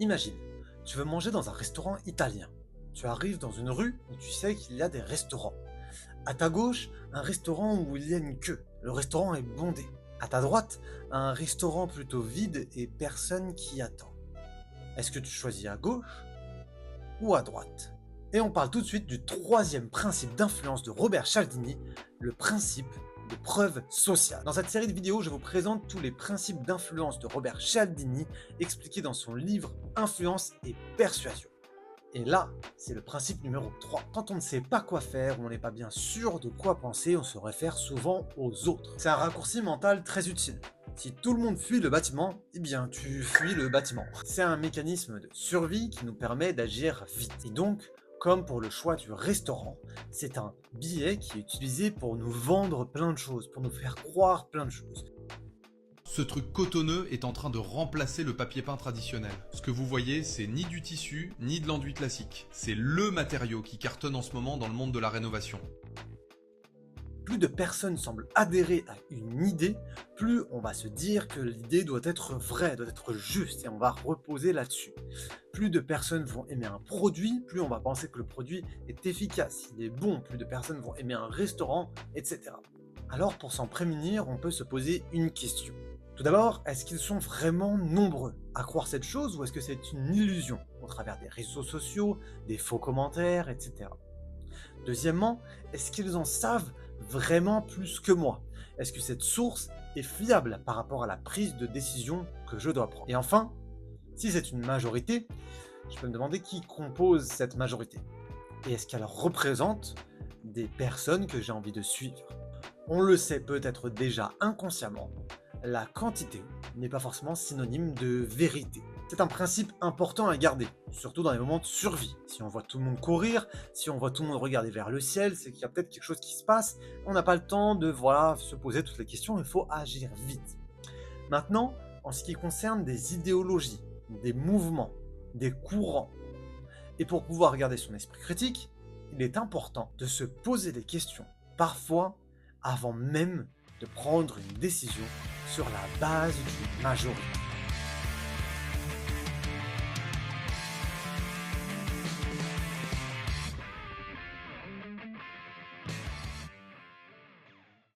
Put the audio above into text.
Imagine, tu veux manger dans un restaurant italien. Tu arrives dans une rue où tu sais qu'il y a des restaurants. À ta gauche, un restaurant où il y a une queue. Le restaurant est bondé. À ta droite, un restaurant plutôt vide et personne qui attend. Est-ce que tu choisis à gauche ou à droite? Et on parle tout de suite du troisième principe d'influence de Robert Cialdini, le principe de preuve sociale. Dans cette série de vidéos, je vous présente tous les principes d'influence de Robert Cialdini expliqués dans son livre Influence et persuasion. Et là, c'est le principe numéro 3. Quand on ne sait pas quoi faire ou on n'est pas bien sûr de quoi penser, on se réfère souvent aux autres. C'est un raccourci mental très utile. Si tout le monde fuit le bâtiment, eh bien tu fuis le bâtiment. C'est un mécanisme de survie qui nous permet d'agir vite. Et donc, comme pour le choix du restaurant, c'est un biais qui est utilisé pour nous vendre plein de choses, pour nous faire croire plein de choses. Ce truc cotonneux est en train de remplacer le papier peint traditionnel. Ce que vous voyez, c'est ni du tissu, ni de l'enduit classique. C'est LE matériau qui cartonne en ce moment dans le monde de la rénovation. Plus de personnes semblent adhérer à une idée, plus on va se dire que l'idée doit être vraie, doit être juste, et on va reposer là-dessus. Plus de personnes vont aimer un produit, plus on va penser que le produit est efficace, il est bon, plus de personnes vont aimer un restaurant, etc. Alors pour s'en prémunir, on peut se poser une question. Tout d'abord, est-ce qu'ils sont vraiment nombreux à croire cette chose ou est-ce que c'est une illusion au travers des réseaux sociaux, des faux commentaires, etc. Deuxièmement, est-ce qu'ils en savent vraiment plus que moi? Est-ce que cette source est fiable par rapport à la prise de décision que je dois prendre? Et enfin, si c'est une majorité, je peux me demander qui compose cette majorité. Et est-ce qu'elle représente des personnes que j'ai envie de suivre? On le sait peut-être déjà inconsciemment, la quantité n'est pas forcément synonyme de vérité. C'est un principe important à garder, surtout dans les moments de survie. Si on voit tout le monde courir, si on voit tout le monde regarder vers le ciel, c'est qu'il y a peut-être quelque chose qui se passe. On n'a pas le temps de se poser toutes les questions, il faut agir vite. Maintenant, en ce qui concerne des idéologies, des mouvements, des courants, et pour pouvoir garder son esprit critique, il est important de se poser des questions, parfois avant même de prendre une décision sur la base d'une majorité.